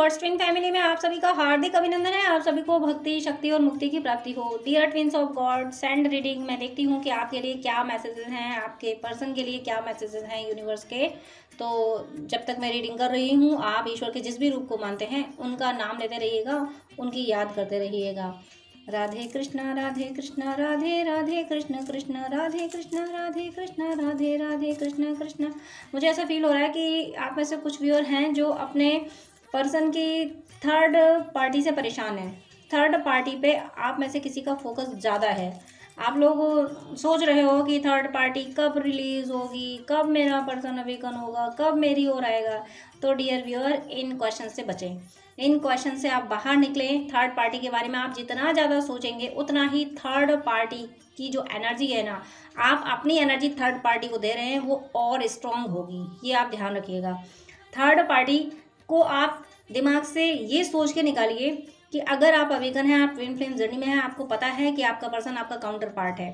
Words twin family में आप सभी का हार्दिक अभिनंदन है। आप सभी को भक्ति, शक्ति और मुक्ति की प्राप्ति हो। Dear twins of God, send reading. मैं देखती हूँ कि आपके लिए क्या मैसेजेस हैं, आपके पर्सन के लिए क्या मैसेजेस हैं यूनिवर्स के। तो जब तक मैं रीडिंग कर रही हूँ, आप ईश्वर के जिस भी रूप को मानते हैं उनका नाम लेते रहिएगा, उनकी याद करते रहिएगा। राधे कृष्णा राधे कृष्णा राधे राधे कृष्ण कृष्ण राधे कृष्णा राधे कृष्णा राधे राधे कृष्ण कृष्ण। मुझे ऐसा फील हो रहा है कि आप में से कुछ व्यूअर हैं जो अपने पर्सन की थर्ड पार्टी से परेशान है। थर्ड पार्टी पे आप में से किसी का फोकस ज़्यादा है। आप लोग सोच रहे हो कि थर्ड पार्टी कब रिलीज़ होगी, कब मेरा पर्सन अवेकन होगा, कब मेरी ओर आएगा। तो डियर व्यूअर, इन क्वेश्चन से बचें, इन क्वेश्चन से आप बाहर निकलें। थर्ड पार्टी के बारे में आप जितना ज़्यादा सोचेंगे उतना ही थर्ड पार्टी की जो एनर्जी है ना, आप अपनी एनर्जी थर्ड पार्टी को दे रहे हैं, वो और स्ट्रांग होगी। ये आप ध्यान रखिएगा। थर्ड पार्टी को आप दिमाग से ये सोच के निकालिए कि अगर आप अवेकन हैं, आप ट्विन फ्लेम जर्नी में हैं, आपको पता है कि आपका पर्सन आपका काउंटर पार्ट है,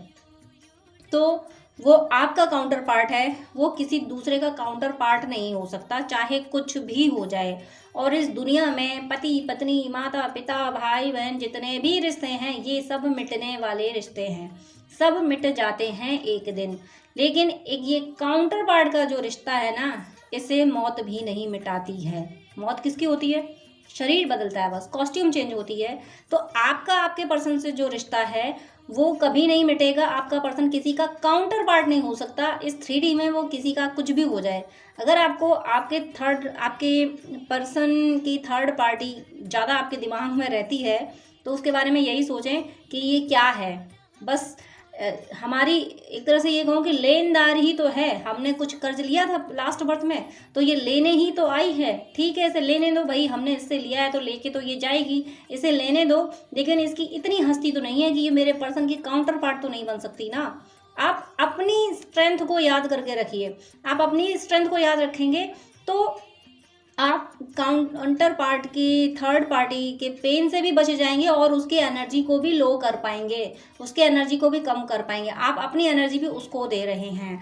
तो वो आपका काउंटर पार्ट है, वो किसी दूसरे का काउंटर पार्ट नहीं हो सकता, चाहे कुछ भी हो जाए। और इस दुनिया में पति पत्नी, माता पिता, भाई बहन, जितने भी रिश्ते हैं, ये सब मिटने वाले रिश्ते हैं, सब मिट जाते हैं एक दिन। लेकिन एक ये काउंटर पार्ट का जो रिश्ता है ना, इसे मौत भी नहीं मिटाती है। मौत किसकी होती है? शरीर बदलता है, बस कॉस्ट्यूम चेंज होती है। तो आपका आपके पर्सन से जो रिश्ता है वो कभी नहीं मिटेगा। आपका पर्सन किसी का काउंटर पार्ट नहीं हो सकता। इस 3D में वो किसी का कुछ भी हो जाए। अगर आपको आपके पर्सन की थर्ड पार्टी ज़्यादा आपके दिमाग में रहती है, तो उसके बारे में यही सोचें कि ये क्या है। बस हमारी एक तरह से ये कहूँ कि लेनदार ही तो है। हमने कुछ कर्ज लिया था लास्ट बर्थ में, तो ये लेने ही तो आई है। ठीक है, इसे लेने दो भाई, हमने इससे लिया है तो लेके तो ये जाएगी, इसे लेने दो। लेकिन इसकी इतनी हस्ती तो नहीं है कि ये मेरे पर्सन की काउंटर पार्ट तो नहीं बन सकती ना। आप अपनी स्ट्रेंथ को याद करके रखिए। आप अपनी स्ट्रेंथ को याद रखेंगे तो आप काउंटर पार्ट की थर्ड पार्टी के पेन से भी बच जाएंगे और उसकी एनर्जी को भी लो कर पाएंगे, उसके एनर्जी को भी कम कर पाएंगे। आप अपनी एनर्जी भी उसको दे रहे हैं।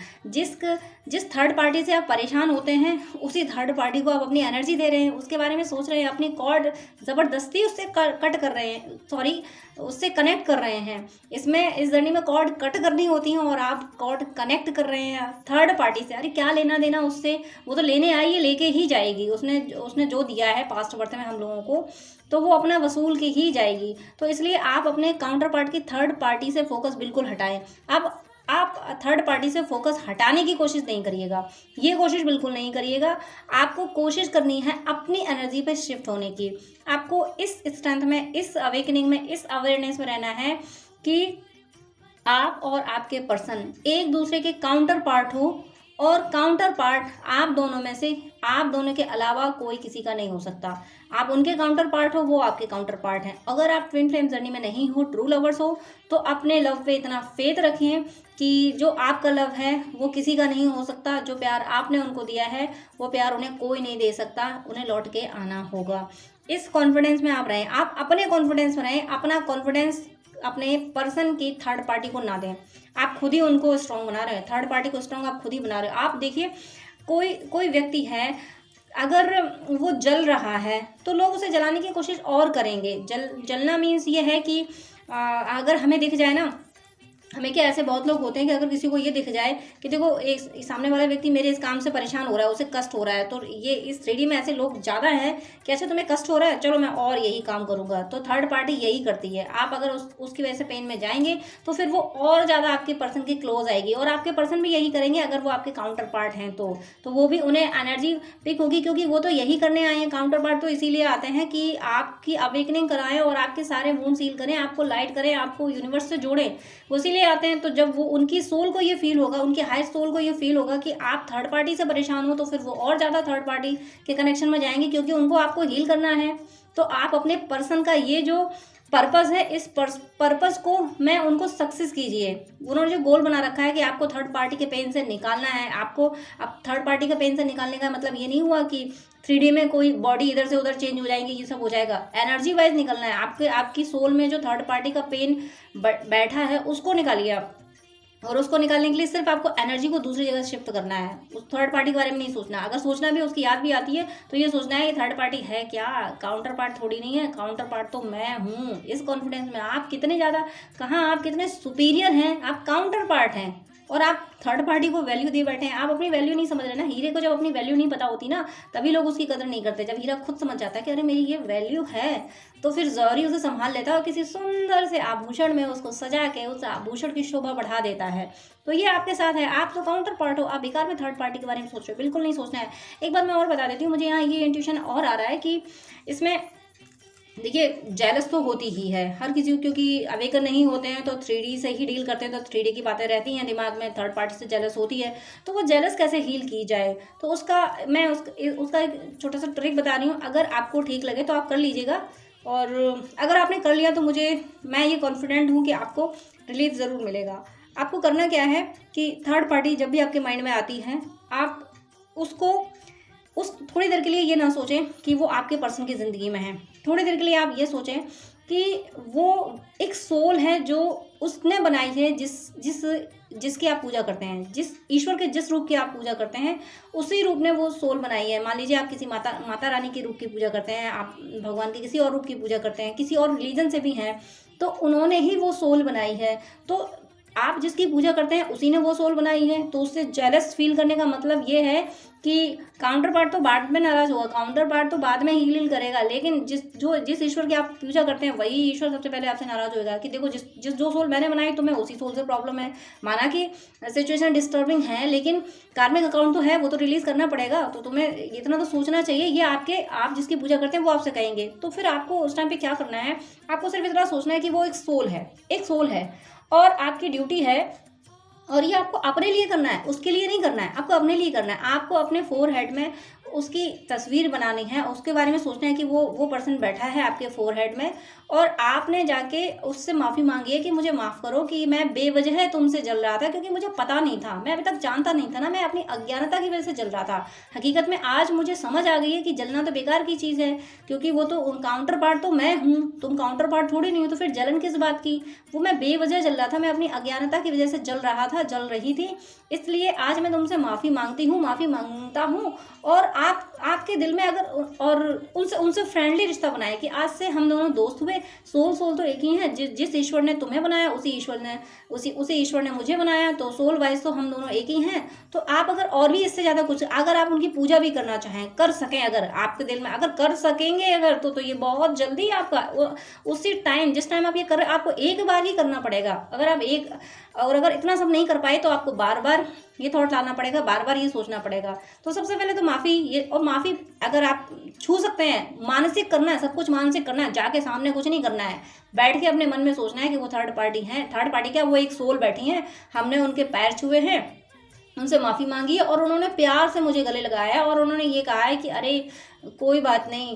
जिस थर्ड पार्टी से आप परेशान होते हैं, उसी थर्ड पार्टी को आप अपनी एनर्जी दे रहे हैं, उसके बारे में सोच रहे हैं, अपनी कॉर्ड ज़बरदस्ती उससे कट कर रहे हैं, सॉरी, उससे कनेक्ट कर रहे हैं। इस जर्नी में कॉर्ड कट करनी होती हैं और आप कॉर्ड कनेक्ट कर रहे हैं थर्ड पार्टी से। अरे क्या लेना देना उससे, वो तो लेने आई है, लेके ही जाएगी। उसने जो दिया है पास्ट बर्थ में हम लोगों को, तो वो अपना वसूल के ही जाएगी। तो इसलिए आप अपने काउंटर पार्ट की थर्ड पार्टी से फोकस बिल्कुल हटाएं। अब आप थर्ड पार्टी से फोकस हटाने की कोशिश नहीं करिएगा, ये कोशिश बिल्कुल नहीं करिएगा। आपको कोशिश करनी है अपनी एनर्जी पे शिफ्ट होने की। आपको इस स्ट्रेंथ में, इस अवेकनिंग में, इस अवेयरनेस में रहना है कि आप और आपके पर्सन एक दूसरे के काउंटर पार्ट हो, और काउंटर पार्ट आप दोनों में से, आप दोनों के अलावा कोई किसी का नहीं हो सकता। आप उनके काउंटर पार्ट हो, वो आपके काउंटर पार्ट हैं। अगर आप ट्विन फ्लेम जर्नी में नहीं हो, ट्रू लवर्स हो, तो अपने लव पे इतना फेथ रखें कि जो आपका लव है वो किसी का नहीं हो सकता। जो प्यार आपने उनको दिया है, वो प्यार उन्हें कोई नहीं दे सकता, उन्हें लौट के आना होगा। इस कॉन्फिडेंस में आप रहें, आप अपने कॉन्फिडेंस में रहें। अपना कॉन्फिडेंस अपने पर्सन की थर्ड पार्टी को ना दें। आप खुद ही उनको स्ट्रांग बना रहे हैं, थर्ड पार्टी को स्ट्रांग आप खुद ही बना रहे हो। आप देखिए, कोई व्यक्ति है, अगर वो जल रहा है तो लोग उसे जलाने की कोशिश और करेंगे। जलना मीन्स ये है कि अगर हमें दिख जाए ना, हमें क्या, ऐसे बहुत लोग होते हैं कि अगर किसी को ये दिख जाए कि देखो एक सामने वाला व्यक्ति मेरे इस काम से परेशान हो रहा है, उसे कष्ट हो रहा है, तो ये इस 3D में ऐसे लोग ज़्यादा हैं कि अच्छा तुम्हें कष्ट हो रहा है, चलो मैं और यही काम करूँगा। तो थर्ड पार्टी यही करती है। आप अगर उसकी वजह से पेन में जाएंगे तो फिर वो और ज़्यादा आपके पर्सन के क्लोज आएगी, और आपके पर्सन भी यही करेंगे अगर वो आपके काउंटर पार्ट हैं तो वो भी, उन्हें एनर्जी पिक होगी, क्योंकि वो तो यही करने आए हैं। काउंटर पार्ट तो इसीलिए आते हैं कि आपकी अवेकनिंग कराएं और आपके सारे वूंड सील करें, आपको लाइट करें, आपको यूनिवर्स से जोड़ें, वो इसीलिए आते हैं। तो जब वो उनकी सोल को ये फील होगा, उनकी हायर सोल को ये फील होगा कि आप थर्ड पार्टी से परेशान हो, तो फिर वो और ज़्यादा थर्ड पार्टी के कनेक्शन में जाएंगे, क्योंकि उनको आपको हील करना है। तो आप अपने पर्सन का ये जो पर्पस है, इस पर्पस को मैं उनको सक्सेस कीजिए। उन्होंने जो गोल बना रखा है कि आपको थर्ड पार्टी के पेन से निकालना है, आपको अब थर्ड पार्टी के पेन से निकालने का मतलब ये नहीं हुआ कि 3D में कोई बॉडी इधर से उधर चेंज हो जाएंगी, ये सब हो जाएगा। एनर्जी वाइज निकलना है। आपकी सोल में जो थर्ड पार्टी का पेन बैठा है, उसको निकालिए आप। और उसको निकालने के लिए सिर्फ आपको एनर्जी को दूसरी जगह शिफ्ट करना है, उस थर्ड पार्टी के बारे में नहीं सोचना। अगर सोचना भी, उसकी याद भी आती है, तो ये सोचना है ये थर्ड पार्टी है क्या, काउंटर पार्ट थोड़ी नहीं है, काउंटर पार्ट तो मैं हूँ। इस कॉन्फिडेंस में आप कितने ज़्यादा, कहाँ आप कितने सुपीरियर हैं, आप काउंटर पार्ट हैं और आप थर्ड पार्टी को वैल्यू दे बैठे हैं। आप अपनी वैल्यू नहीं समझ रहे ना। हीरे को जब अपनी वैल्यू नहीं पता होती ना, तभी लोग उसकी कदर नहीं करते। जब हीरा खुद समझ जाता है कि अरे मेरी ये वैल्यू है, तो फिर जौहरी उसे संभाल लेता है और किसी सुंदर से आभूषण में उसको सजा के उस आभूषण की शोभा बढ़ा देता है। तो ये आपके साथ है। आप तो काउंटर पार्ट हो, आप बेकार में थर्ड पार्टी के बारे में सोच रहे हो, बिल्कुल नहीं सोचना है। एक बात मैं और बता देती हूँ, मुझे यहाँ ये इंट्यूशन और आ रहा है कि इसमें देखिए जेलस तो होती ही है हर किसी को, क्योंकि अवेकन नहीं होते हैं तो 3D से ही डील करते हैं, तो 3D की बातें रहती हैं दिमाग में, थर्ड पार्टी से जेलस होती है। तो वो जेलस कैसे हील की जाए, तो उसका मैं उसका एक छोटा सा ट्रिक बता रही हूँ। अगर आपको ठीक लगे तो आप कर लीजिएगा, और अगर आपने कर लिया तो मैं ये कॉन्फिडेंट हूँ कि आपको रिलीफ ज़रूर मिलेगा। आपको करना क्या है कि थर्ड पार्टी जब भी आपके माइंड में आती है, आप उसको उस थोड़ी देर के लिए ये ना सोचें कि वो आपके पर्सन की ज़िंदगी में है। थोड़ी देर के लिए आप ये सोचें कि वो एक सोल है जो उसने बनाई है, जिसकी आप पूजा करते हैं, जिस ईश्वर के जिस रूप की आप पूजा करते हैं, उसी रूप ने वो सोल बनाई है। मान लीजिए आप किसी माता रानी के रूप की पूजा करते हैं, आप भगवान के किसी और रूप की पूजा करते हैं, किसी और रिलीजन से भी हैं, तो उन्होंने ही वो सोल बनाई है। तो आप जिसकी पूजा करते हैं उसी ने वो सोल बनाई है। तो उससे जेलस फील करने का मतलब ये है कि काउंटर पार्ट तो बाद में नाराज होगा, काउंटर पार्ट तो बाद में हील करेगा, लेकिन जिस ईश्वर की आप पूजा करते हैं वही ईश्वर सबसे पहले आपसे नाराज होगा कि देखो जो सोल मैंने बनाई तुम्हें उसी सोल से प्रॉब्लम है। माना कि सिचुएशन डिस्टर्बिंग है, लेकिन कार्मिक अकाउंट तो है, वो तो रिलीज करना पड़ेगा। तो तुम्हें इतना तो सोचना चाहिए। ये आप जिसकी पूजा करते हैं वो आपसे कहेंगे, तो फिर आपको उस टाइम पे क्या करना है, आपको सिर्फ इतना सोचना है कि वो एक सोल है और आपकी ड्यूटी है, और ये आपको अपने लिए करना है, उसके लिए नहीं करना है, आपको अपने लिए करना है। आपको अपने फोरहेड में उसकी तस्वीर बनानी है, उसके बारे में सोचना है कि वो पर्सन बैठा है आपके फोरहेड में, और आपने जाके उससे माफ़ी मांगी है कि मुझे माफ़ करो कि मैं बेवजह तुमसे जल रहा था, क्योंकि मुझे पता नहीं था, मैं अभी तक जानता नहीं था ना, मैं अपनी अज्ञानता की वजह से जल रहा था। हकीकत में आज मुझे समझ आ गई है कि जलना तो बेकार की चीज़ है, क्योंकि वो तो काउंटर पार्ट तो मैं हूँ, तुम काउंटर पार्ट थोड़ी नहीं हो, तो फिर जलन किस बात की। वो मैं बेवजह जल रहा था, मैं अपनी अज्ञानता की वजह से जल रही थी। इसलिए आज मैं तुमसे माफ़ी मांगता हूँ। और आपके दिल में अगर और उनसे फ्रेंडली रिश्ता बनाए कि आज से हम दोनों दोस्त हुए। सोल तो एक ही है। जिस ईश्वर ने तुम्हें बनाया उसी ईश्वर ने मुझे बनाया, तो सोल वाइज तो हम दोनों एक ही हैं। तो आप अगर और भी इससे ज़्यादा कुछ, अगर आप उनकी पूजा भी करना चाहें, कर सकें, अगर आपके दिल में अगर कर सकेंगे अगर, तो ये बहुत जल्दी आपका उसी टाइम जिस टाइम आप ये कर रहे, आपको एक बार ही करना पड़ेगा। अगर इतना सब नहीं कर पाए तो आपको बार बार ये थॉट लाना पड़ेगा, बार बार ये सोचना पड़ेगा। तो सबसे पहले तो माफ़ी अगर आप छू सकते हैं, मानसिक करना है, सब कुछ मानसिक करना है, जाके सामने कुछ नहीं करना है। बैठ के अपने मन में सोचना है कि वो थर्ड पार्टी है, थर्ड पार्टी क्या, वो एक सोल बैठी हैं, हमने उनके पैर छुए हैं, उनसे माफ़ी मांगी है, और उन्होंने प्यार से मुझे गले लगाया और उन्होंने ये कहा है कि अरे कोई बात नहीं,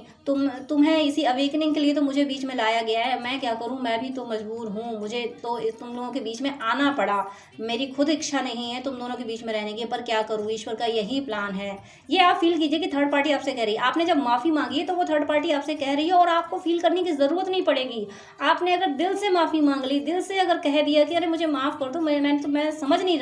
तुम्हें इसी अवेकनिंग के लिए तो मुझे बीच में लाया गया है, मैं क्या करूं, मैं भी तो मजबूर हूं, मुझे तो तुम लोगों के बीच में आना पड़ा, मेरी खुद इच्छा नहीं है तुम दोनों के बीच में रहने की, पर क्या करूं, ईश्वर का यही प्लान है। ये आप फील कीजिए कि थर्ड पार्टी आपसे कह रही है। आपने जब माफ़ी मांगी है तो वो थर्ड पार्टी आपसे कह रही है, और आपको फील करने की ज़रूरत नहीं पड़ेगी। आपने अगर दिल से माफ़ी मांग ली, दिल से अगर कह दिया कि अरे मुझे माफ़ कर दो, मैं समझ नहीं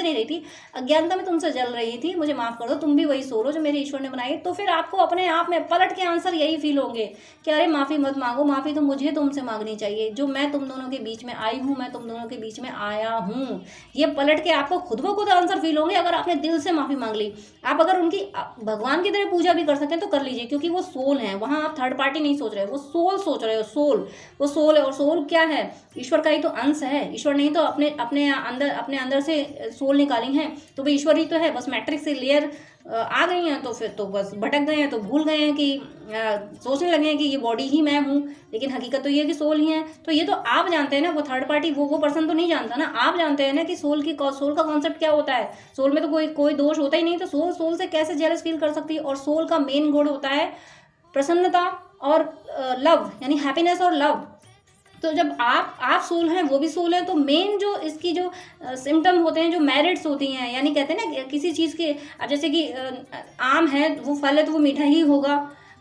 रही थी, अज्ञानता में तुमसे जल रही थी, मुझे माफ़ कर दो, तुम भी वही सोलो जो मेरे ईश्वर ने बनाई, तो फिर आपको अपने आप में पलट के आंसर यही फील होंगे कि अरे माफ़ी मत मांगो, माफ़ी तो मुझे तुमसे मांगनी चाहिए, जो मैं तुम दोनों के बीच में आई हूँ, मैं तुम दोनों के बीच में आया हूँ। ये पलट के आपको खुद ब खुद आंसर फील होंगे अगर आपने दिल से माफ़ी मांग ली। आप अगर उनकी भगवान की तरह पूजा भी कर सकते हैं तो कर लीजिए, क्योंकि वो सोल है, वहाँ आप थर्ड पार्टी नहीं सोच रहे, वो सोल सोच रहे हो। वो सोल है, और सोल क्या है, ईश्वर का ही तो अंश है। ईश्वर नहीं तो अपने अंदर से सोल निकाली हैं, तो वो ईश्वर ही तो है। बस मैट्रिक्स से लेयर आ गई हैं, तो फिर तो बस भटक गए हैं, तो भूल गए हैं कि सोचने लगे हैं कि ये बॉडी ही मैं हूँ, लेकिन हकीकत तो ये है कि सोल ही है। तो ये तो आप जानते हैं ना, वो थर्ड पार्टी वो पर्सन तो नहीं जानता ना, आप जानते हैं ना कि सोल का कॉन्सेप्ट क्या होता है। सोल में तो कोई दोष होता ही नहीं, तो सोल से कैसे जेलस फील कर सकती है। और सोल का मेन गुण होता है प्रसन्नता और लव, यानी हैप्पीनेस और लव। तो जब आप सोल हैं, वो भी सोल है, तो मेन जो इसकी जो सिम्टम होते हैं, जो मेरिट्स होती हैं, यानी कहते हैं ना किसी चीज़ के, अब जैसे कि आम है, वो फल है तो वो मीठा ही होगा,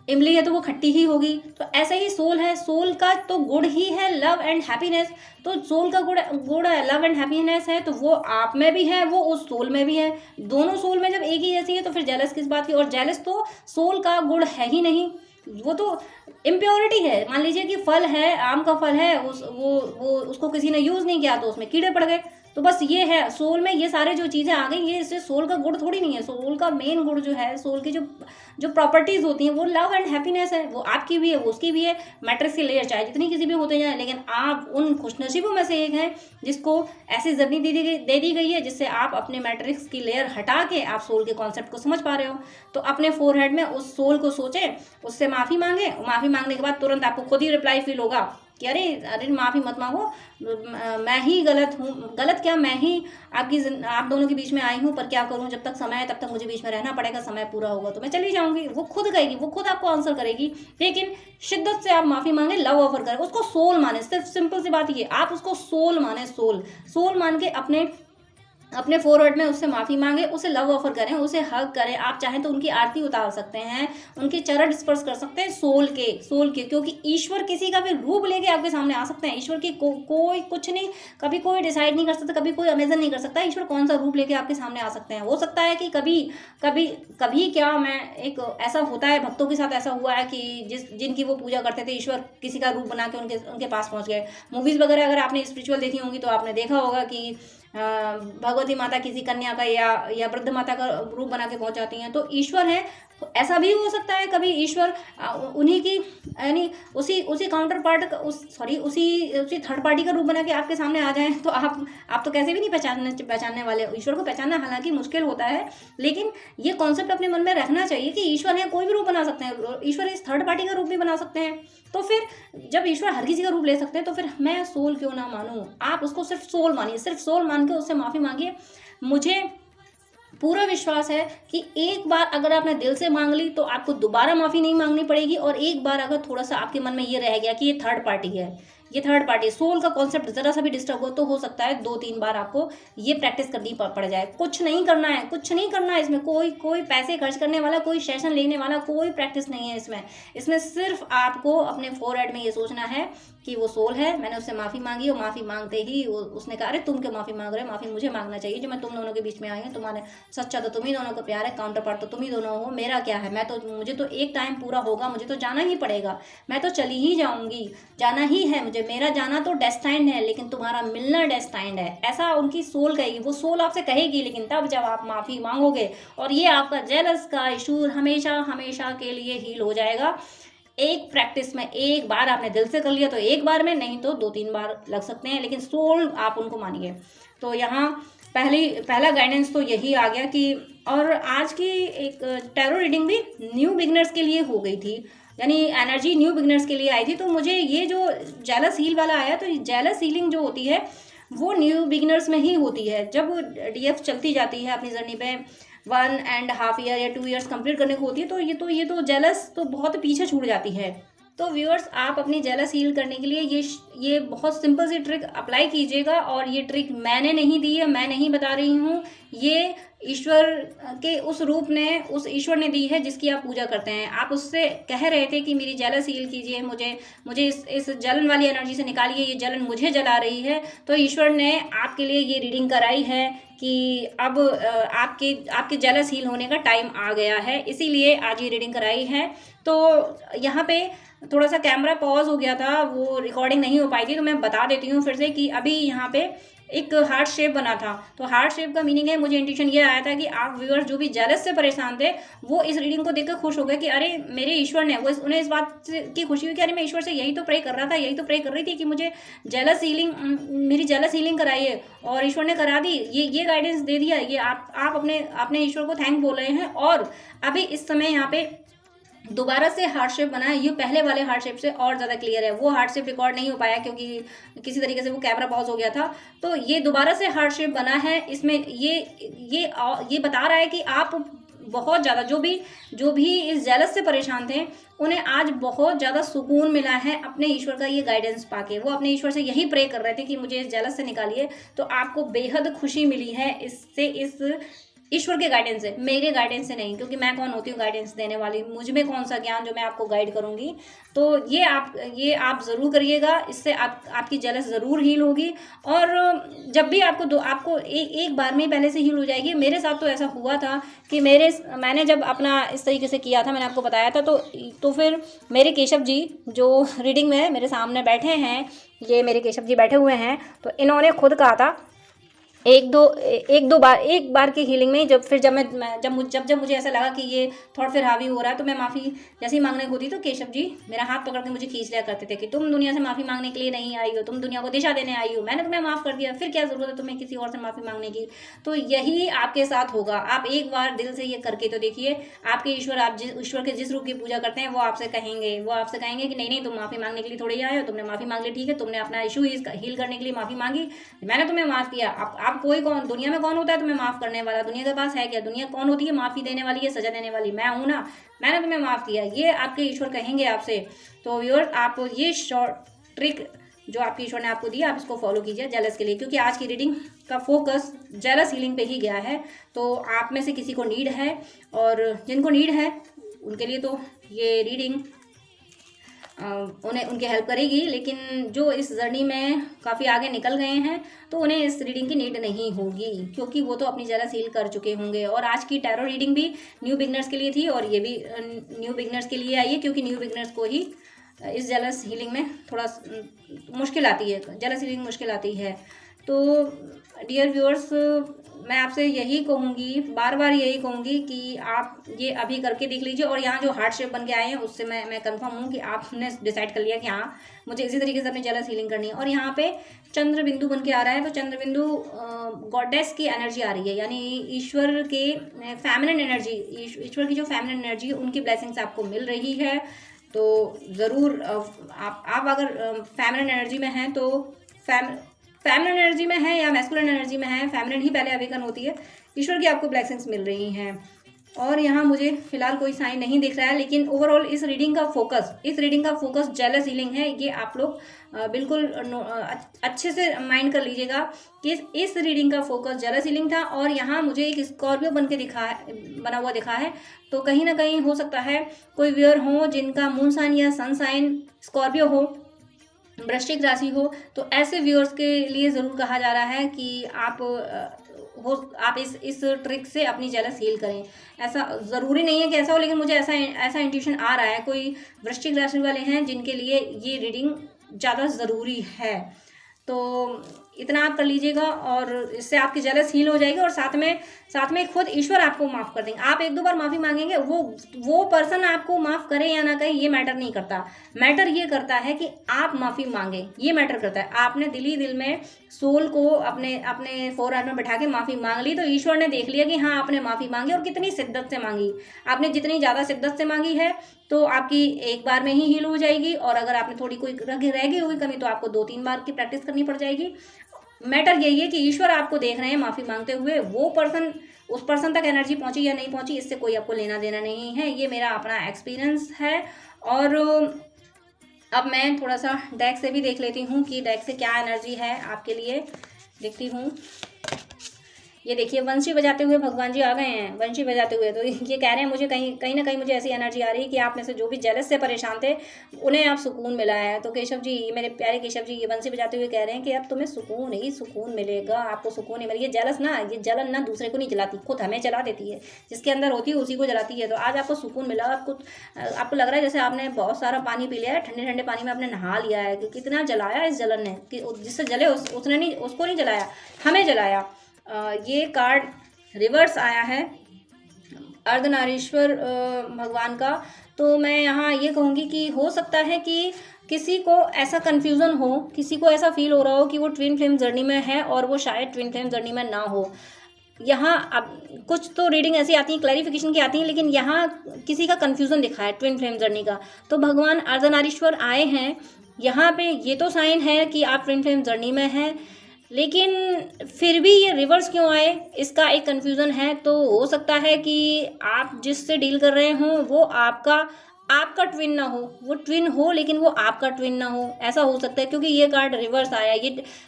इमली है तो वो खट्टी ही होगी। तो ऐसा ही सोल है, सोल का तो गुण ही है लव एंड हैप्पीनेस। तो सोल का गुण गुण लव एंड हैप्पीनेस है, तो वो आप में भी है, वो उस सोल में भी है। दोनों सोल में जब एक ही जैसी है तो फिर जेलस किस बात की। और जेलस तो सोल का गुण है ही नहीं, वो तो इम्प्योरिटी है। मान लीजिए कि फल है, आम का फल है, वो उसको किसी ने यूज़ नहीं किया तो उसमें कीड़े पड़ गए। तो बस ये है सोल में, ये सारे जो चीज़ें आ गई, ये इससे सोल का गुण थोड़ी नहीं है। सोल का मेन गुण जो है, सोल की जो जो प्रॉपर्टीज़ होती हैं वो लव एंड हैप्पीनेस है। वो आपकी भी है, वो उसकी भी है। मैट्रिक्स की लेयर चाहे जितनी किसी भी होते जाए, लेकिन आप उन खुशनसीबों में से एक हैं जिसको ऐसी जर्नी दे दी गई है जिससे आप अपने मैट्रिक्स की लेयर हटा के आप सोल के कॉन्सेप्ट को समझ पा रहे हो। तो अपने फोरहेड में उस सोल को सोचें, उससे माफ़ी मांगे। माफ़ी मांगने के बाद तुरंत आपको खुद ही रिप्लाई फील होगा कि अरे अरे माफ़ी मत मांगो, मैं ही गलत हूँ। गलत क्या, मैं ही आप दोनों के बीच में आई हूँ, पर क्या करूँ, जब तक समय है तब तक मुझे बीच में रहना पड़ेगा। समय पूरा होगा तो मैं चली जाऊँगी। वो खुद कहेगी, वो खुद आपको आंसर करेगी। लेकिन शिद्दत से आप माफ़ी मांगे, लव ऑफर करें, उसको सोल माने। सिर्फ सिंपल सी बात ये, आप उसको सोल माने। सोल मान के अपने फॉरवर्ड में उससे माफ़ी मांगे, उसे लव ऑफर करें, उसे हग करें। आप चाहें तो उनकी आरती उतार सकते हैं, उनके चरण स्पर्श कर सकते हैं सोल के, क्योंकि ईश्वर किसी का भी रूप लेके आपके सामने आ सकते हैं। ईश्वर की कोई कुछ नहीं, कभी कोई डिसाइड नहीं कर सकता, कभी कोई अमेजन नहीं कर सकता ईश्वर कौन सा रूप लेके आपके सामने आ सकते हैं। हो सकता है कि कभी क्या, मैं एक ऐसा होता है, भक्तों के साथ ऐसा हुआ है कि जिनकी वो पूजा करते थे, ईश्वर किसी का रूप बना के उनके पास पहुंच गए। मूवीज़ वगैरह अगर आपने स्पिरिचुअल देखी होंगी तो आपने देखा होगा कि भगवती माता किसी कन्या का या वृद्ध माता का रूप बना के पहुंच जाती हैं। तो ईश्वर है। ऐसा भी हो सकता है कभी ईश्वर उन्हीं की, यानी उसी काउंटर पार्ट उसी थर्ड पार्टी का रूप बना के आपके सामने आ जाएं। तो आप तो कैसे भी नहीं पहचानने वाले। ईश्वर को पहचानना हालांकि मुश्किल होता है, लेकिन ये कॉन्सेप्ट अपने मन में रखना चाहिए कि ईश्वर है, कोई भी रूप बना सकते हैं। ईश्वर इस थर्ड पार्टी का रूप भी बना सकते हैं। तो फिर जब ईश्वर हर किसी का रूप ले सकते हैं तो फिर मैं सोल क्यों ना मानूं। आप उसको सिर्फ सोल मानिए, सिर्फ सोल मान के उससे माफ़ी मांगिए। मुझे पूरा विश्वास है कि एक बार अगर आपने दिल से मांग ली तो आपको दोबारा माफ़ी नहीं मांगनी पड़ेगी। और एक बार अगर थोड़ा सा आपके मन में ये रह गया कि ये थर्ड पार्टी है, ये थर्ड पार्टी, सोल का कॉन्सेप्ट ज़रा सा भी डिस्टर्ब हो, तो हो सकता है 2-3 बार आपको ये प्रैक्टिस करनी पड़ जाए। कुछ नहीं करना है, कुछ नहीं करना है इसमें। कोई पैसे खर्च करने वाला, कोई सेशन लेने वाला, कोई प्रैक्टिस नहीं है इसमें सिर्फ आपको अपने फोरहेड में ये सोचना है कि वो सोल है, मैंने उससे माफ़ी मांगी। और माफ़ी मांगते ही उसने कहा अरे तुम क्यों माफ़ी मांग रहे हो, माफ़ी मुझे मांगना चाहिए, जो मैं तुम दोनों के बीच में आई हूँ। तुम्हारे सच्चा तो तुम ही दोनों को प्यार है, काउंटर पार्ट तो तुम ही दोनों हो। मेरा क्या है, मुझे तो एक टाइम पूरा होगा, मुझे तो जाना ही पड़ेगा, मैं तो चली ही जाऊँगी, जाना ही है मुझे। मेरा जाना तो डेस्टाइंड है, लेकिन तुम्हारा मिलना डेस्टाइंड है। ऐसा उनकी सोल कहेगी। वो सोल आपसे कहेगी, लेकिन तब जब आप माफ़ी मांगोगे। और ये आपका जेलस का इशू हमेशा हमेशा के लिए हील हो जाएगा। एक प्रैक्टिस में, एक बार आपने दिल से कर लिया तो एक बार में, नहीं तो 2-3 बार लग सकते हैं, लेकिन सोल आप उनको मानिए। तो यहाँ पहला गाइडेंस तो यही आ गया कि, और आज की एक टैरो रीडिंग भी न्यू बिगनर्स के लिए हो गई थी, यानी एनर्जी न्यू बिगनर्स के लिए आई थी। तो मुझे ये जो जेलस हील वाला आया, तो जेलस हीलिंग जो होती है वो न्यू बिगनर्स में ही होती है। जब डीएफ चलती जाती है अपनी जर्नी पे 1.5 ईयर या 2 ईयर्स कंप्लीट करने को होती है, तो ये तो जेलस तो बहुत पीछे छूट जाती है। तो व्यूअर्स, आप अपनी जेलस हील करने के लिए ये बहुत सिंपल सी ट्रिक अप्लाई कीजिएगा। और ये ट्रिक मैंने नहीं दी है, मैं नहीं बता रही हूँ, ये ईश्वर के उस ईश्वर ने दी है जिसकी आप पूजा करते हैं। आप उससे कह रहे थे कि मेरी जेलस हील कीजिए, मुझे इस जलन वाली एनर्जी से निकालिए, ये जलन मुझे जला रही है। तो ईश्वर ने आपके लिए ये रीडिंग कराई है कि अब आपके जेलस हील होने का टाइम आ गया है, इसीलिए आज ये रीडिंग कराई है। तो यहाँ पे थोड़ा सा कैमरा पॉज हो गया था, वो रिकॉर्डिंग नहीं हो पाई थी, तो मैं बता देती हूँ फिर से कि अभी यहाँ पे एक हार्ट शेप बना था। तो हार्ट शेप का मीनिंग है, मुझे इंट्यूशन ये आया था कि आप व्यूअर्स जो भी जेलस से परेशान थे, वो इस रीडिंग को देखकर खुश हो गए कि अरे मेरे ईश्वर ने, उन्हें इस बात की खुशी हुई कि अरे मैं ईश्वर से यही तो प्रे कर रहा था, यही तो प्रे कर रही थी कि मुझे मेरी जेलस हीलिंग कराइए, और ईश्वर ने करा दी। ये गाइडेंस दे दिया। ये आप अपने ईश्वर को थैंक बोल रहे हैं। और अभी इस समय यहाँ पे दोबारा से हार्ट शेप बना है, ये पहले वाले हार्ट शेप से और ज़्यादा क्लियर है। वो हार्ट शेप रिकॉर्ड नहीं हो पाया क्योंकि किसी तरीके से वो कैमरा पॉज हो गया था। तो ये दोबारा से हार्ट शेप बना है। इसमें ये बता रहा है कि आप बहुत ज़्यादा, जो भी इस जेलस से परेशान थे, उन्हें आज बहुत ज़्यादा सुकून मिला है अपने ईश्वर का ये गाइडेंस पाके। वो अपने ईश्वर से यही प्रे कर रहे थे कि मुझे इस जेलस से निकालिए। तो आपको बेहद खुशी मिली है इससे, ईश्वर के गाइडेंस से, मेरे गाइडेंस से नहीं, क्योंकि मैं कौन होती हूँ गाइडेंस देने वाली, मुझ में कौन सा ज्ञान जो मैं आपको गाइड करूँगी। तो ये आप ज़रूर करिएगा, इससे आपकी जेलस ज़रूर हील होगी। और जब भी आपको एक बार में ही पहले से हील हो जाएगी। मेरे साथ तो ऐसा हुआ था कि मैंने जब अपना इस तरीके से किया था, मैंने आपको बताया था, तो फिर मेरे केशव जी जो रीडिंग में मेरे सामने बैठे हैं, ये मेरे केशव जी बैठे हुए हैं, तो इन्होंने खुद कहा था एक बार की हीलिंग में, जब मुझे ऐसा लगा कि ये थॉट फिर हावी हो रहा है, तो मैं माफ़ी जैसे ही मांगने को थी, तो केशव जी मेरा हाथ पकड़ के मुझे खींच लिया करते थे कि तुम दुनिया से माफ़ी मांगने के लिए नहीं आई हो, तुम दुनिया को दिशा देने आई हो, मैंने तुम्हें माफ़ कर दिया, फिर क्या ज़रूरत है तुम्हें किसी और से माफ़ी मांगने की। तो यही आपके साथ होगा। आप एक बार दिल से ये करके तो देखिए, आपके ईश्वर, आप जिस ईश्वर के जिस रूप की पूजा करते हैं, वो आपसे कहेंगे कि नहीं तुम माफ़ी मांगने के लिए थोड़ी आए हो, तुमने माफ़ी मांग ली, ठीक है, तुमने अपना इशू हील करने के लिए माफ़ी मांगी, मैंने तुम्हें माफ़ किया। आप कोई कौन दुनिया में कौन होता है तुम्हें माफ़ करने वाला? दुनिया के पास है क्या? दुनिया कौन होती है माफ़ी देने वाली है, सजा देने वाली? मैं हूँ ना, मैंने तुम्हें माफ़ किया, ये आपके ईश्वर कहेंगे आपसे। तो व्यूअर्स, आप ये शॉर्ट ट्रिक जो आपके ईश्वर ने आपको दिया, आप इसको फॉलो कीजिए जेलस के लिए, क्योंकि आज की रीडिंग का फोकस जेलस हीलिंग पे ही गया है। तो आप में से किसी को नीड है, और जिनको नीड है उनके लिए तो ये रीडिंग उन्हें उनकी हेल्प करेगी। लेकिन जो इस जर्नी में काफ़ी आगे निकल गए हैं, तो उन्हें इस रीडिंग की नीड नहीं होगी, क्योंकि वो तो अपनी जेलस हील कर चुके होंगे। और आज की टैरो रीडिंग भी न्यू बिगनर्स के लिए थी, और ये भी न्यू बिगनर्स के लिए आई है, क्योंकि न्यू बिगनर्स को ही इस जेलस हीलिंग में थोड़ा मुश्किल आती है, जेलस हीलिंग मुश्किल आती है। तो डियर व्यूअर्स, मैं आपसे यही कहूँगी, बार बार यही कहूँगी कि आप ये अभी करके देख लीजिए। और यहाँ जो हार्ट शेप बन के आए हैं, उससे मैं कंफर्म हूँ कि आपने डिसाइड कर लिया कि हाँ, मुझे इसी तरीके से अपनी जेलस हीलिंग करनी है। और यहाँ पे चंद्र बिंदु बन के आ रहा है, तो चंद्र बिंदु गॉडेस की एनर्जी आ रही है, यानी ईश्वर के फेमिनिन एनर्जी, ईश्वर की जो फेमिनिन एनर्जी है, उनकी ब्लेसिंग्स आपको मिल रही है। तो ज़रूर आप अगर फेमिनिन एनर्जी में हैं, तो फेमिनिन एनर्जी में है या मैस्कुलिन एनर्जी में है, फेमिनिन ही पहले अवेकन होती है, ईश्वर की आपको ब्लेसिंग्स मिल रही हैं। और यहाँ मुझे फिलहाल कोई साइन नहीं दिख रहा है, लेकिन ओवरऑल इस रीडिंग का फोकस जेलस हीलिंग है। ये आप लोग बिल्कुल अच्छे से माइंड कर लीजिएगा कि इस रीडिंग का फोकस जेलस हीलिंग था। और यहाँ मुझे एक स्कॉर्पियो बना हुआ दिखा है, तो कहीं ना कहीं हो सकता है कोई व्यूअर हो जिनका मून साइन या सन साइन स्कॉर्पियो हो, वृश्चिक राशि हो। तो ऐसे व्यूअर्स के लिए ज़रूर कहा जा रहा है कि आप इस ट्रिक से अपनी जेलस हील करें। ऐसा ज़रूरी नहीं है कि ऐसा हो, लेकिन मुझे ऐसा इंट्यूशन आ रहा है, कोई वृश्चिक राशि वाले हैं जिनके लिए ये रीडिंग ज़्यादा ज़रूरी है। तो इतना आप कर लीजिएगा, और इससे आपकी जेलस हील हो जाएगी। और साथ में खुद ईश्वर आपको माफ़ कर देंगे। आप एक दो बार माफ़ी मांगेंगे, वो पर्सन आपको माफ़ करे या ना करे, ये मैटर नहीं करता। मैटर ये करता है कि आप माफ़ी मांगे, ये मैटर करता है। आपने दिल ही दिल में सोल को अपने फोरहेड में बैठा के माफ़ी मांग ली, तो ईश्वर ने देख लिया कि हाँ, आपने माफ़ी मांगी, और कितनी शिद्दत से मांगी। आपने जितनी ज़्यादा शिद्दत से मांगी है, तो आपकी एक बार में ही हील हो जाएगी। और अगर आपने थोड़ी कोई रह गई हुई कमी, तो आपको 2-3 बार की प्रैक्टिस करनी पड़ जाएगी। मैटर यही है कि ईश्वर आपको देख रहे हैं माफ़ी मांगते हुए। उस पर्सन तक एनर्जी पहुंची या नहीं पहुंची, इससे कोई आपको लेना देना नहीं है। ये मेरा अपना एक्सपीरियंस है। और अब मैं थोड़ा सा डेक से भी देख लेती हूँ कि डेक से क्या एनर्जी है आपके लिए। देखती हूँ, ये देखिए वंशी बजाते हुए भगवान जी आ गए हैं, वंशी बजाते हुए। तो ये कह रहे हैं, मुझे कहीं ना कहीं मुझे ऐसी एनर्जी आ रही है कि आप में से जो भी जेलस से परेशान थे, उन्हें आप सुकून मिला है। तो केशव जी, मेरे प्यारे केशव जी, ये वंशी बजाते हुए कह रहे हैं कि अब तुम्हें सुकून ही सुकून मिलेगा, आपको सुकून ही मिलेगा। ये जलन ना दूसरे को नहीं जलाती, खुद हमें जला देती है। जिसके अंदर होती है उसी को जलाती है। तो आज आपको सुकून मिला। आपको लग रहा है जैसे आपने बहुत सारा पानी पी लिया है, ठंडे ठंडे पानी में आपने नहा लिया है। कि कितना जलाया इस जलन ने, कि जिससे जले उसको नहीं जलाया, हमें जलाया। ये कार्ड रिवर्स आया है अर्धनारीश्वर भगवान का। तो मैं यहाँ ये कहूँगी कि हो सकता है कि किसी को ऐसा कन्फ्यूज़न हो, किसी को ऐसा फील हो रहा हो कि वो ट्विन फ्लेम जर्नी में है, और वो शायद ट्विन फ्लेम जर्नी में ना हो। यहाँ अब कुछ तो रीडिंग ऐसी आती है, क्लैरिफिकेशन की आती है, लेकिन यहाँ किसी का कन्फ्यूज़न दिखा है ट्विन फ्लेम जर्नी का। तो भगवान अर्धनारीश्वर आए हैं यहाँ पे। ये तो साइन है कि आप ट्विन फ्लेम जर्नी में हैं, लेकिन फिर भी ये रिवर्स क्यों आए, इसका एक कन्फ्यूज़न है। तो हो सकता है कि आप जिससे डील कर रहे हों वो आपका ट्विन ना हो, वो ट्विन हो लेकिन वो आपका ट्विन ना हो, ऐसा हो सकता है। क्योंकि ये कार्ड रिवर्स आया,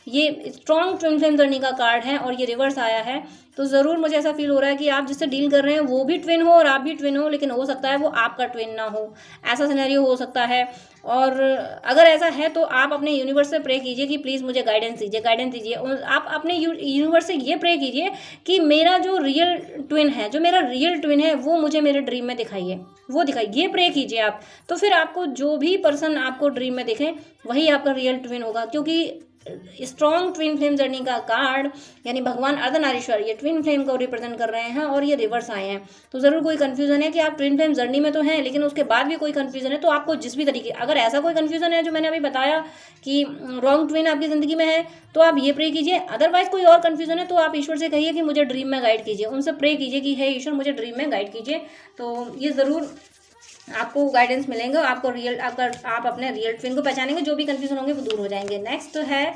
ये स्ट्रॉन्ग ट्विन फ्लेम जर्नी का कार्ड है, और ये रिवर्स आया है। तो ज़रूर मुझे ऐसा फील हो रहा है कि आप जिससे डील कर रहे हैं वो भी ट्विन हो और आप भी ट्विन हो, लेकिन हो सकता है वो आपका ट्विन ना हो, ऐसा सिनेरियो हो सकता है। और अगर ऐसा है तो आप अपने यूनिवर्स से प्रे कीजिए कि प्लीज़ मुझे गाइडेंस दीजिए, गाइडेंस दीजिए। और आप अपने यूनिवर्स से ये प्रे कीजिए कि मेरा जो रियल ट्विन है, जो मेरा रियल ट्विन है, वो मुझे मेरे ड्रीम में दिखाइए, वो दिखाइए, ये प्रे कीजिए आप। तो फिर आपको जो भी पर्सन आपको ड्रीम में दिखे वही आपका रियल ट्विन होगा, क्योंकि स्ट्रॉन्ग ट्विन फ्लेम जर्नी का कार्ड यानी भगवान अर्धनारीश्वर ये ट्विन फ्लेम को रिप्रेजेंट कर रहे हैं और ये रिवर्स आए हैं। तो ज़रूर कोई कंफ्यूजन है कि आप ट्विन फ्लेम जर्नी में तो हैं, लेकिन उसके बाद भी कोई कंफ्यूजन है, तो आपको जिस भी तरीके, अगर ऐसा कोई कंफ्यूजन है जो मैंने अभी बताया कि रॉन्ग ट्विन आपकी ज़िंदगी में है, तो आप ये प्रे कीजिए। अदरवाइज कोई और कंफ्यूजन है तो आप ईश्वर से कहिए कि मुझे ड्रीम में गाइड कीजिए, उनसे प्रे कीजिए कि हे ईश्वर मुझे ड्रीम में गाइड कीजिए। तो ये ज़रूर आपको गाइडेंस मिलेंगे, आपको रियल आप अपने रियल ट्विन को पहचानेंगे, जो भी कंफ्यूजन होंगे वो दूर हो जाएंगे। नेक्स्ट है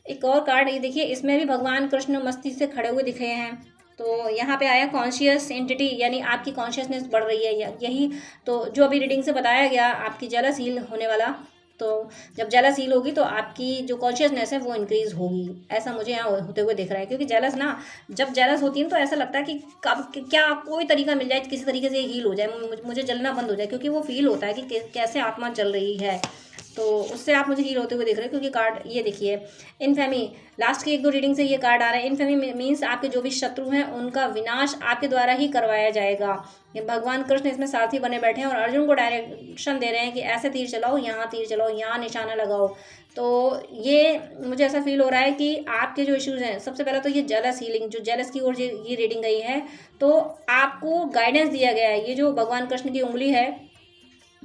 एक और कार्ड, ये देखिए, इसमें भी भगवान कृष्ण मस्ती से खड़े हुए दिख रहे हैं। तो यहाँ पे आया कॉन्शियस एंटिटी, यानी आपकी कॉन्शियसनेस बढ़ रही है, यही तो जो अभी रीडिंग से बताया गया, आपकी जेलस हील होने वाला। तो जब जेलस हील होगी तो आपकी जो कॉन्शियसनेस है वो इंक्रीज होगी, ऐसा मुझे यहाँ होते हुए दिख रहा है। क्योंकि जेलस ना, जब जेलस होती है तो ऐसा लगता है कि कब क्या कोई तरीका मिल जाए, किसी तरीके से हील हो जाए, मुझे जलना बंद हो जाए, क्योंकि वो फील होता है कि कैसे आत्मा जल रही है। तो उससे आप मुझे हील होते हुए देख रहे हैं। क्योंकि कार्ड ये देखिए, इनफेमी, लास्ट की एक दो रीडिंग से ये कार्ड आ रहा है। इनफेमी मीन्स आपके जो भी शत्रु हैं उनका विनाश आपके द्वारा ही करवाया जाएगा। ये भगवान कृष्ण इसमें सारथी बने बैठे हैं और अर्जुन को डायरेक्शन दे रहे हैं कि ऐसे तीर चलाओ, यहाँ तीर चलाओ, यहाँ निशाना लगाओ। तो ये मुझे ऐसा फील हो रहा है कि आपके जो इश्यूज हैं, सबसे पहले तो ये जेलस हीलिंग, जो जेलस की ओर ये रीडिंग गई है, तो आपको गाइडेंस दिया गया है, ये जो भगवान कृष्ण की उंगली है,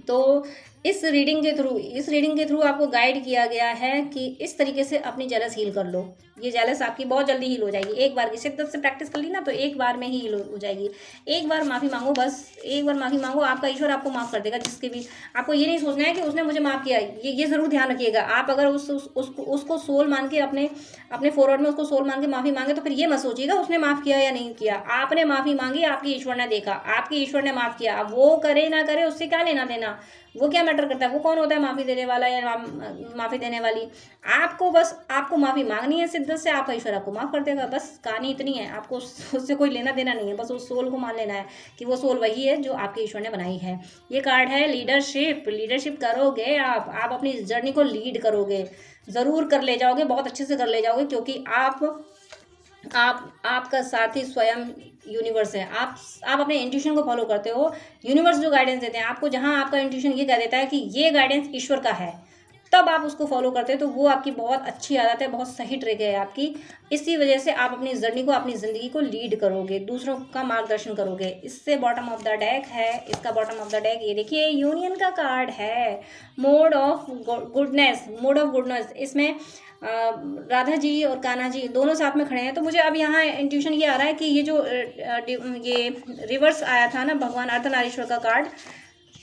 तो इस रीडिंग के थ्रू आपको गाइड किया गया है कि इस तरीके से अपनी जेलस हील कर लो। ये जेलस आपकी बहुत जल्दी हील हो जाएगी, एक बार की शिद्दत से प्रैक्टिस कर ली ना तो एक बार में ही हील हो जाएगी। एक बार माफ़ी मांगो, बस एक बार माफ़ी मांगो, आपका ईश्वर आपको माफ़ कर देगा। जिसके भी, आपको ये नहीं सोचना है कि उसने मुझे माफ़ किया, ये ज़रूर ध्यान रखिएगा। आप अगर उसको सोल मान के अपने फॉरवर्ड में उसको सोल मान के माफ़ी मांगे, तो फिर ये मत सोचिएगा उसने माफ़ किया या नहीं किया। आपने माफ़ी मांगी, आपके ईश्वर ने देखा, आपके ईश्वर ने माफ़ किया। अब वो करे ना करे उससे क्या लेना देना, वो क्या मैटर करता है, वो कौन होता है माफ़ी देने वाला या माफ़ी देने वाली। आपको माफ़ी मांगनी है शिद्दत से, आपका ईश्वर आपको माफ़ कर देगा। बस कहानी इतनी है, आपको उससे कोई लेना देना नहीं है, बस उस सोल को मान लेना है कि वो सोल वही है जो आपके ईश्वर ने बनाई है। ये कार्ड है लीडरशिप करोगे आप अपनी जर्नी को लीड करोगे, ज़रूर कर ले जाओगे, बहुत अच्छे से कर ले जाओगे, क्योंकि आपका साथी स्वयं यूनिवर्स है। आप अपने इंट्यूशन को फॉलो करते हो, यूनिवर्स जो गाइडेंस देते हैं आपको, जहां आपका इंट्यूशन ये कह देता है कि ये गाइडेंस ईश्वर का है, तब आप उसको फॉलो करते हो। तो वो आपकी बहुत अच्छी आदत है, बहुत सही ट्रिक है आपकी। इसी वजह से आप अपनी जर्नी को, अपनी ज़िंदगी को लीड करोगे, दूसरों का मार्गदर्शन करोगे। इससे बॉटम ऑफ द डेक है, इसका बॉटम ऑफ द डेक ये देखिए, यूनियन का कार्ड है, मोड ऑफ गुडनेस। इसमें राधा जी और कान्हा जी दोनों साथ में खड़े हैं। तो मुझे अब यहाँ इंट्यूशन ये आ रहा है कि ये जो ये रिवर्स आया था ना भगवान अर्धनारीश्वर का कार्ड,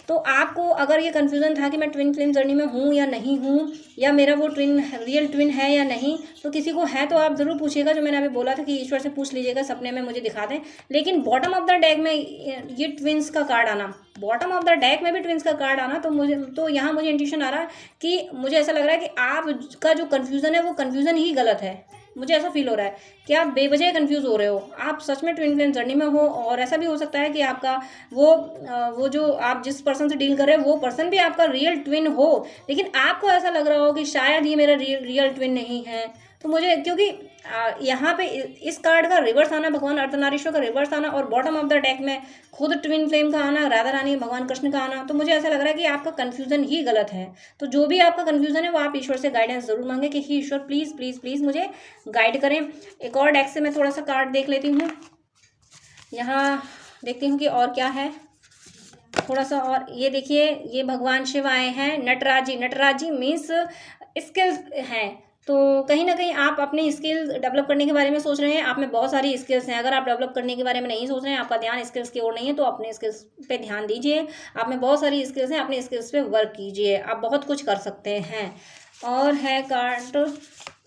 तो आपको अगर ये कन्फ्यूज़न था कि मैं ट्विन फ्लेम जर्नी में हूँ या नहीं हूँ, या मेरा वो रियल ट्विन है या नहीं, तो किसी को है तो आप ज़रूर पूछिएगा। जो मैंने अभी बोला था कि ईश्वर से पूछ लीजिएगा, सपने में मुझे दिखा दें। लेकिन बॉटम ऑफ द डेक में ये ट्विंस का कार्ड आना, बॉटम ऑफ द डेक में भी ट्विंस का कार्ड आना, तो यहाँ मुझे इंट्यूशन आ रहा है कि मुझे ऐसा लग रहा है कि आपका जो कन्फ्यूज़न है वो कन्फ्यूज़न ही गलत है। मुझे ऐसा फील हो रहा है कि आप बेवजह कंफ्यूज हो रहे हो, आप सच में ट्विन फ्लेम जर्नी में हो। और ऐसा भी हो सकता है कि आपका वो जो आप जिस पर्सन से डील कर रहे हो वो पर्सन भी आपका रियल ट्विन हो, लेकिन आपको ऐसा लग रहा हो कि शायद ये मेरा रियल ट्विन नहीं है। तो मुझे, क्योंकि यहाँ पे इस कार्ड का रिवर्स आना, भगवान अर्धनारीश्वर का रिवर्स आना, और बॉटम ऑफ द डेक में खुद ट्विन फ्लेम का आना, राधा रानी भगवान कृष्ण का आना, तो मुझे ऐसा लग रहा है कि आपका कन्फ्यूज़न ही गलत है। तो जो भी आपका कन्फ्यूज़न है वो आप ईश्वर से गाइडेंस ज़रूर मांगे कि ईश्वर प्लीज़ प्लीज़ प्लीज़ मुझे गाइड करें। एक और डेक से मैं थोड़ा सा कार्ड देख लेती हूँ, यहाँ देखती हूँ कि और क्या है थोड़ा सा। और ये देखिए, ये भगवान शिव आए हैं, नटराज जी मीन्स स्किल्स हैं। तो कहीं ना कहीं आप अपनी स्किल डेवलप करने के बारे में सोच रहे हैं, आप में बहुत सारी स्किल्स हैं। अगर आप डेवलप करने के बारे में नहीं सोच रहे हैं, आपका ध्यान स्किल्स की ओर नहीं है, तो अपने स्किल्स पे ध्यान दीजिए। आप में बहुत सारी स्किल्स हैं, अपने स्किल्स पे वर्क कीजिए, आप बहुत कुछ कर सकते हैं। और है कार्ड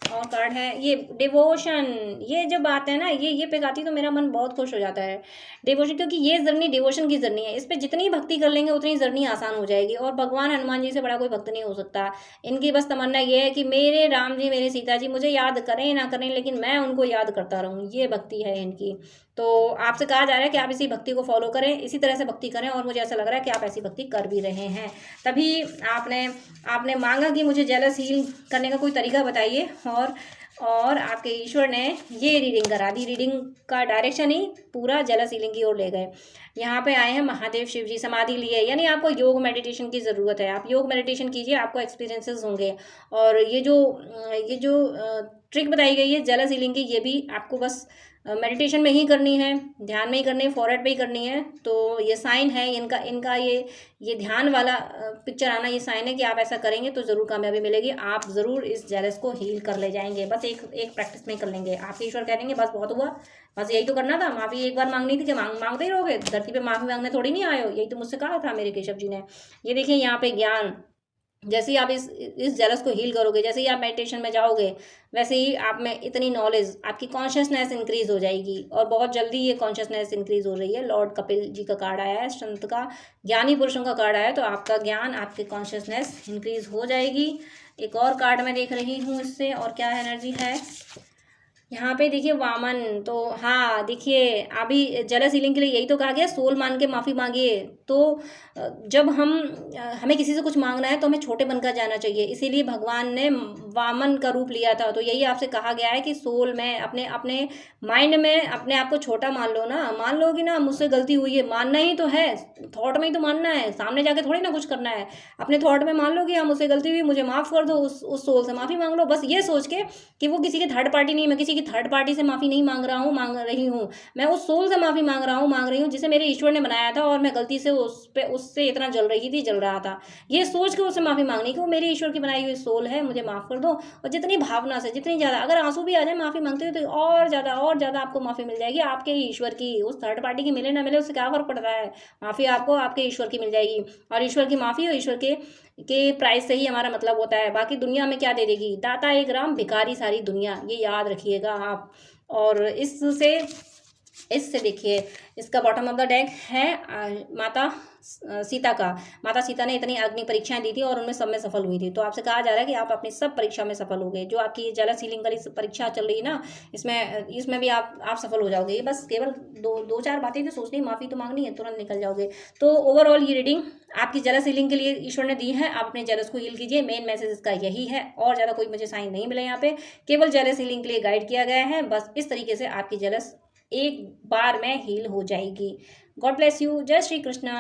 और कार्ड है ये डिवोशन। ये जब आते हैं ना, ये पिक आती है तो मेरा मन बहुत खुश हो जाता है। डिवोशन, क्योंकि ये जर्नी डिवोशन की जर्नी है। इस पे जितनी भक्ति कर लेंगे उतनी जर्नी आसान हो जाएगी। और भगवान हनुमान जी से बड़ा कोई भक्त नहीं हो सकता। इनकी बस तमन्ना ये है कि मेरे राम जी, मेरे सीता जी मुझे याद करें ना करें, लेकिन मैं उनको याद करता रहूँ। ये भक्ति है इनकी। तो आपसे कहा जा रहा है कि आप इसी भक्ति को फॉलो करें, इसी तरह से भक्ति करें। और मुझे ऐसा लग रहा है कि आप ऐसी भक्ति कर भी रहे हैं। तभी आपने मांगा कि मुझे जेलस हील करने का कोई तरीका बताइए, और आपके ईश्वर ने ये रीडिंग करा दी। रीडिंग का डायरेक्शन ही पूरा जेलस हीलिंग की ओर ले गए। यहाँ पे आए हैं महादेव शिव जी, समाधि लिए, यानी आपको योग मेडिटेशन की ज़रूरत है। आप योग मेडिटेशन कीजिए, आपको एक्सपीरियंसेस होंगे। और ये जो ट्रिक बताई गई है जेलस हीलिंग की, ये भी आपको बस मेडिटेशन में ही करनी है, ध्यान में ही करनी है, फॉरहेड पे ही करनी है। तो ये साइन है इनका ये ध्यान वाला पिक्चर आना, ये साइन है कि आप ऐसा करेंगे तो ज़रूर कामयाबी मिलेगी। आप ज़रूर इस जेलस को हील कर ले जाएंगे। बस एक प्रैक्टिस में ही कर लेंगे। आपके ईश्वर कह देंगे बस बहुत हुआ, बस यही तो करना था। माफ़ी एक बार मांगनी थी कि मांगते ही रहोगे। धरती पे माफ़ी मांगने थोड़ी नहीं आए हो, यही तो मुझसे कहा था मेरे केशव जी ने। ये देखिए यहाँ पे ज्ञान, जैसे ही आप इस जेलस को हील करोगे, जैसे ही आप मेडिटेशन में जाओगे, वैसे ही आप में इतनी नॉलेज, आपकी कॉन्शियसनेस इंक्रीज हो जाएगी। और बहुत जल्दी ये कॉन्शियसनेस इंक्रीज हो रही है। लॉर्ड कपिल जी का कार्ड आया है, संत का, ज्ञानी पुरुषों का कार्ड आया है। तो आपका ज्ञान, आपकी कॉन्शियसनेस इंक्रीज हो जाएगी। एक और कार्ड मैं देख रही हूँ इससे, और क्या एनर्जी है यहाँ पे देखिए, वामन। तो हाँ देखिए, अभी जेलस हीलिंग के लिए यही तो कहा गया, सोल मान के माफ़ी मांगिए। तो जब हमें किसी से कुछ मांगना है तो हमें छोटे बनकर जाना चाहिए। इसीलिए भगवान ने वामन का रूप लिया था। तो यही आपसे कहा गया है कि सोल में, अपने माइंड में अपने आप को छोटा मान लो ना। मान लो कि ना मुझसे गलती हुई है, मानना ही तो है, थॉट में ही तो मानना है, सामने जाके थोड़ी ना कुछ करना है। अपने थॉट में मान लो कि हाँ मुझसे गलती हुई, मुझे माफ़ कर दो, उस सोल से माफ़ी मांग लो। बस ये सोच के कि वो किसी की थर्ड पार्टी नहीं, मैं किसी की थर्ड पार्टी से माफ़ी नहीं मांग रही हूँ, मैं उस सोल से माफ़ी मांग रही हूँ जिसे मेरे ईश्वर ने बनाया था, और मैं गलती से उससे इतना जल रहा था। ये सोच के उससे माफ़ी मांगनी कि वो मेरे ईश्वर की बनाई हुई सोल है, मुझे माफ़ कर दो। और जितनी भावना से, जितनी ज़्यादा, अगर आंसू भी आ जाए माफ़ी मांगते हुए, तो और ज़्यादा आपको माफ़ी मिल जाएगी आपके ईश्वर की। उस थर्ड पार्टी की मिले ना मिले उससे क्या फ़र्क पड़ता है, माफ़ी आपको आपके ईश्वर की मिल जाएगी। और ईश्वर की माफ़ी और ईश्वर के प्राइस से ही हमारा मतलब होता है। बाकी दुनिया में क्या दे देगी, दाता एक राम, भिखारी सारी दुनिया, ये याद रखिएगा आप। और इससे देखिए, इसका बॉटम ऑफ द डेक है माता सीता का। माता सीता ने इतनी अग्नि परीक्षाएं दी थी और उनमें सब में सफल हुई थी। तो आपसे कहा जा रहा है कि आप अपनी सब परीक्षा में सफल हो गए। जो आपकी ये जेलस हीलिंग वाली परीक्षा चल रही है ना, इसमें भी आप सफल हो जाओगे। ये बस केवल दो चार बातें तो सोचनी, माफ़ी तो मांगनी है, तुरंत निकल जाओगे। तो ओवरऑल ये रीडिंग आपकी जेलस हीलिंग के लिए ईश्वर ने दी है। आप अपने जेलस को हील कीजिए, मेन मैसेज इसका यही है। और ज़्यादा कोई मुझे साइन नहीं मिला यहाँ पे, केवल जेलस हीलिंग के लिए गाइड किया गया है। बस इस तरीके से आपकी जेलस एक बार में हील हो जाएगी। God bless you. जय श्री कृष्णा।